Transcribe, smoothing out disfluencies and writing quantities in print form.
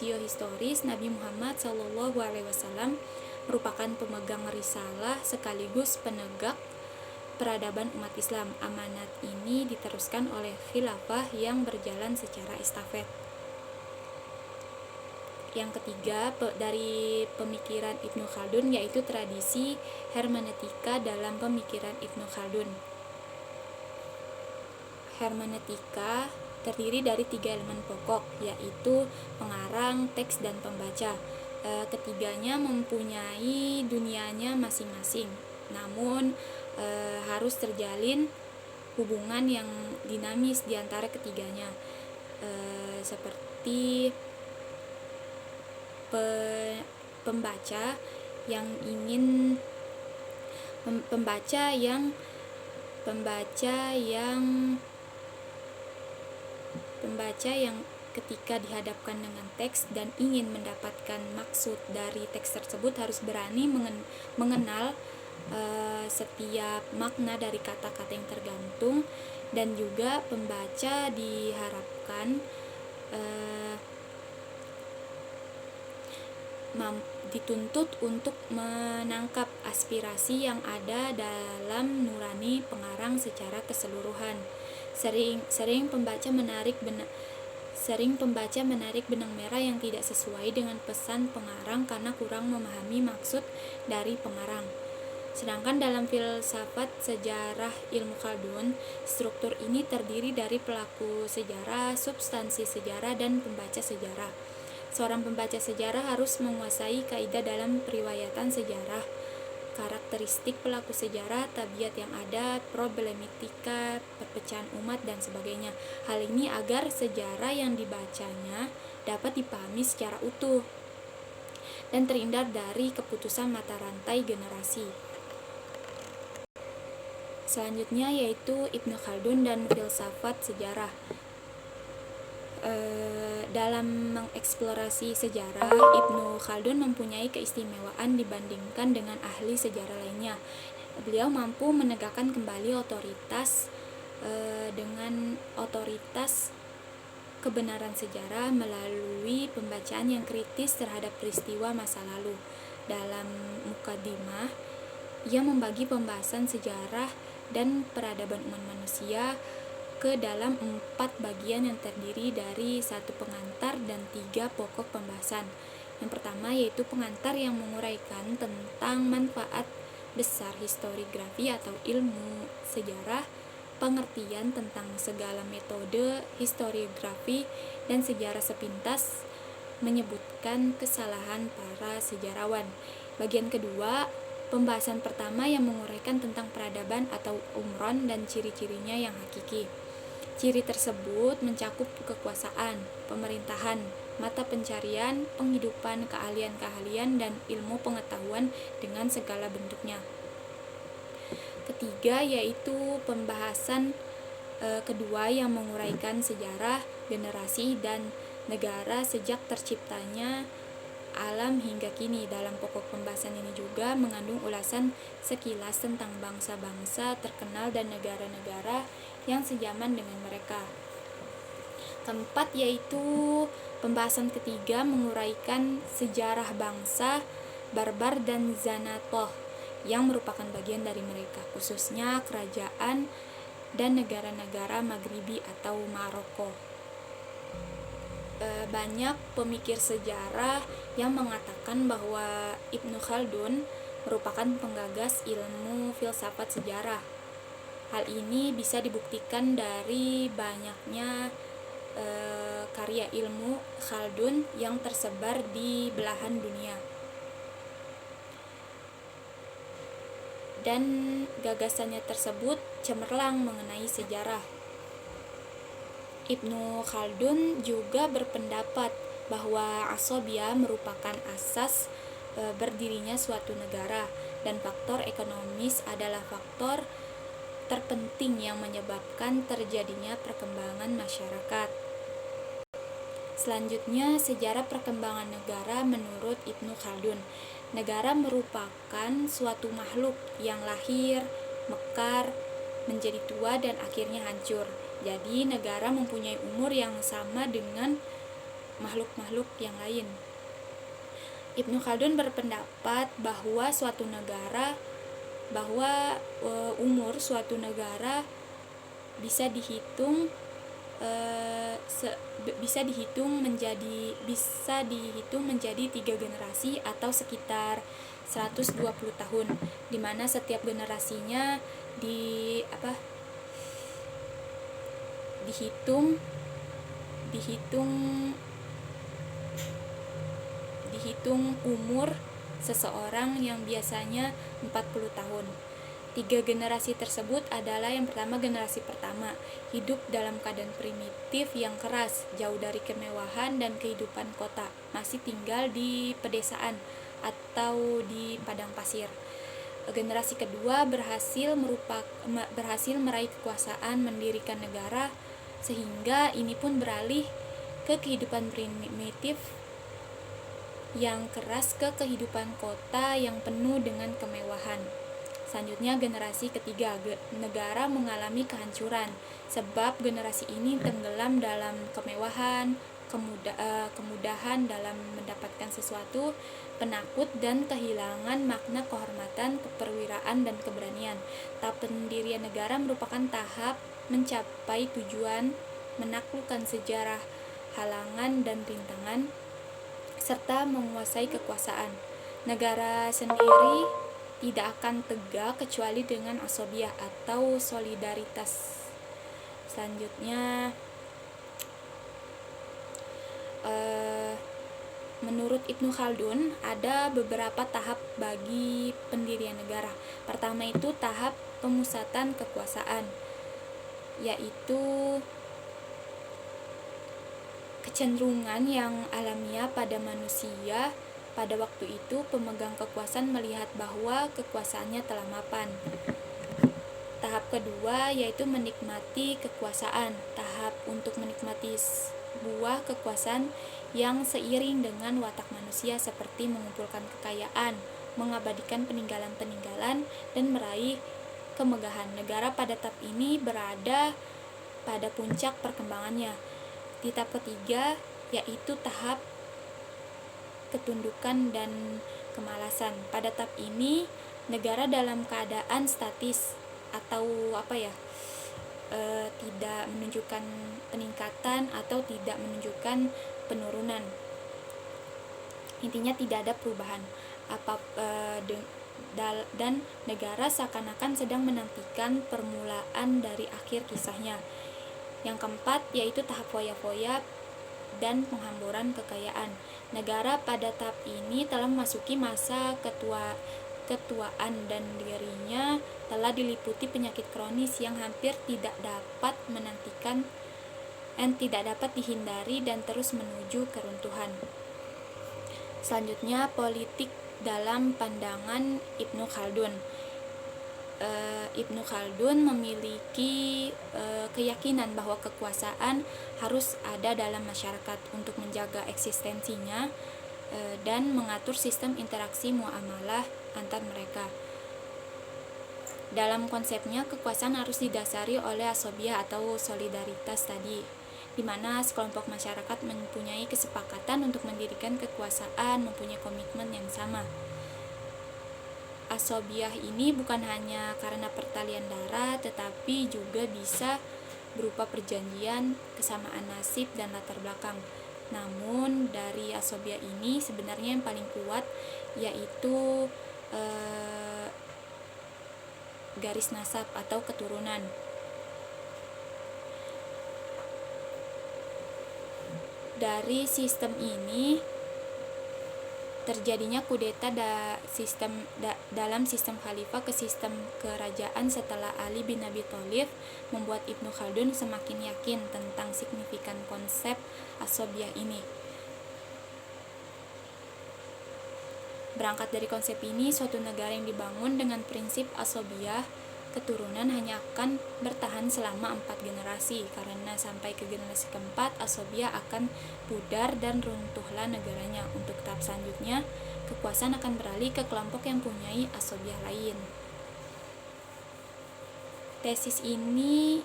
Geohistoris, Nabi Muhammad SAW merupakan pemegang risalah sekaligus penegak peradaban umat Islam. Amanat ini diteruskan oleh khilafah yang berjalan secara estafet. Yang ketiga, dari pemikiran Ibnu Khaldun, yaitu tradisi hermeneutika dalam pemikiran Ibnu Khaldun. Hermeneutika terdiri dari 3 elemen pokok, yaitu pengarang, teks, dan pembaca. Ketiganya mempunyai dunianya masing-masing, namun harus terjalin hubungan yang dinamis di antara ketiganya, seperti pembaca yang ingin pembaca yang ketika dihadapkan dengan teks dan ingin mendapatkan maksud dari teks tersebut harus berani mengenal setiap makna dari kata-kata yang tergantung, dan juga pembaca diharapkan dituntut untuk menangkap aspirasi yang ada dalam nurani pengarang secara keseluruhan. Sering pembaca menarik benang merah yang tidak sesuai dengan pesan pengarang karena kurang memahami maksud dari pengarang. Sedangkan dalam filsafat sejarah ilmu Khaldun, struktur ini terdiri dari pelaku sejarah, substansi sejarah, dan pembaca sejarah. Seorang pembaca sejarah harus menguasai kaidah dalam periwayatan sejarah, karakteristik pelaku sejarah, tabiat yang ada, problematika, perpecahan umat, dan sebagainya. Hal ini agar sejarah yang dibacanya dapat dipahami secara utuh dan terhindar dari keputusan mata rantai generasi. Selanjutnya yaitu Ibnu Khaldun dan filsafat sejarah. Dalam mengeksplorasi sejarah, Ibnu Khaldun mempunyai keistimewaan dibandingkan dengan ahli sejarah lainnya. Beliau mampu menegakkan kembali otoritas kebenaran sejarah melalui pembacaan yang kritis terhadap peristiwa masa lalu. Dalam Muqaddimah, ia membagi pembahasan sejarah dan peradaban umat manusia ke dalam 4 bagian yang terdiri dari 1 pengantar dan 3 pokok pembahasan. Yang pertama yaitu pengantar yang menguraikan tentang manfaat besar historiografi atau ilmu sejarah, pengertian tentang segala metode historiografi dan sejarah sepintas, menyebutkan kesalahan para sejarawan. Bagian kedua, pembahasan pertama yang menguraikan tentang peradaban atau umron dan ciri-cirinya yang hakiki. Ciri tersebut mencakup kekuasaan, pemerintahan, mata pencarian, penghidupan, keahlian-keahlian, dan ilmu pengetahuan dengan segala bentuknya. Ketiga yaitu pembahasan kedua yang menguraikan sejarah, generasi, dan negara sejak terciptanya alam hingga kini. Dalam pokok pembahasan ini juga mengandung ulasan sekilas tentang bangsa-bangsa terkenal dan negara-negara yang sejaman dengan mereka. Keempat yaitu pembahasan ketiga menguraikan sejarah bangsa barbar dan Zanatoh yang merupakan bagian dari mereka, khususnya kerajaan dan negara-negara Maghribi atau Maroko. Banyak pemikir sejarah yang mengatakan bahwa Ibnu Khaldun merupakan penggagas ilmu filsafat sejarah. Hal ini bisa dibuktikan dari banyaknya karya ilmu Khaldun yang tersebar di belahan dunia. Dan gagasannya tersebut cemerlang mengenai sejarah. Ibnu Khaldun juga berpendapat bahwa asobia merupakan asas berdirinya suatu negara, dan faktor ekonomis adalah faktor terpenting yang menyebabkan terjadinya perkembangan masyarakat. Selanjutnya, sejarah perkembangan negara menurut Ibnu Khaldun. Negara merupakan suatu makhluk yang lahir, mekar, menjadi tua, dan akhirnya hancur. Jadi, negara mempunyai umur yang sama dengan makhluk-makhluk yang lain. Ibnu Khaldun berpendapat bahwa umur suatu negara bisa dihitung menjadi 3 generasi atau sekitar 120 tahun, di mana setiap generasinya dihitung umur seseorang yang biasanya 40 tahun. 3 generasi tersebut adalah yang pertama, generasi pertama, hidup dalam keadaan primitif yang keras, jauh dari kemewahan dan kehidupan kota, masih tinggal di pedesaan atau di padang pasir. Generasi kedua berhasil meraih kekuasaan, mendirikan negara, sehingga ini pun beralih ke kehidupan primitif yang keras ke kehidupan kota yang penuh dengan kemewahan. Selanjutnya generasi ketiga, negara mengalami kehancuran sebab generasi ini tenggelam dalam kemewahan, kemudahan dalam mendapatkan sesuatu, penakut dan kehilangan makna kehormatan, keperwiraan dan keberanian. Tahap pendirian negara merupakan tahap mencapai tujuan, menaklukkan sejarah, halangan dan rintangan, serta menguasai kekuasaan. Negara sendiri tidak akan tegak kecuali dengan asobiah atau solidaritas. Selanjutnya, menurut Ibnu Khaldun ada beberapa tahap bagi pendirian negara. Pertama itu tahap pemusatan kekuasaan, yaitu kecenderungan yang alamiah pada manusia. Pada waktu itu pemegang kekuasaan melihat bahwa kekuasaannya telah mapan. Tahap kedua yaitu menikmati kekuasaan. Tahap untuk menikmati buah kekuasaan yang seiring dengan watak manusia, seperti mengumpulkan kekayaan, mengabadikan peninggalan-peninggalan, dan meraih kemegahan. Negara pada tahap ini berada pada puncak perkembangannya. Di tahap ketiga yaitu tahap ketundukan dan kemalasan. Pada tahap ini negara dalam keadaan statis atau tidak menunjukkan peningkatan atau tidak menunjukkan penurunan. Intinya tidak ada perubahan dan negara seakan-akan sedang menantikan permulaan dari akhir kisahnya. Yang keempat yaitu tahap foya-foya dan penghamburan kekayaan. Negara pada tahap ini telah memasuki masa ketuaan dan dirinya telah diliputi penyakit kronis yang hampir tidak dapat dihindari dan terus menuju keruntuhan. Selanjutnya, politik dalam pandangan Ibnu Khaldun. Ibnu Khaldun memiliki keyakinan bahwa kekuasaan harus ada dalam masyarakat untuk menjaga eksistensinya dan mengatur sistem interaksi muamalah antar mereka. Dalam konsepnya, kekuasaan harus didasari oleh asobiah atau solidaritas tadi, di mana sekelompok masyarakat mempunyai kesepakatan untuk mendirikan kekuasaan, mempunyai komitmen yang sama. Asobiah ini bukan hanya karena pertalian darah, tetapi juga bisa berupa perjanjian, kesamaan nasib, dan latar belakang. Namun dari asobiah ini sebenarnya yang paling kuat yaitu garis nasab atau keturunan. Dari sistem ini terjadinya kudeta dalam sistem khalifah ke sistem kerajaan setelah Ali bin Abi Thalib membuat Ibnu Khaldun semakin yakin tentang signifikan konsep asobiah ini. Berangkat dari konsep ini, suatu negara yang dibangun dengan prinsip asobiah keturunan hanya akan bertahan selama 4 generasi, karena sampai ke generasi keempat asobiah akan pudar dan runtuhlah negaranya. Untuk tahap selanjutnya, kekuasaan akan beralih ke kelompok yang mempunyai asobiah lain. Tesis ini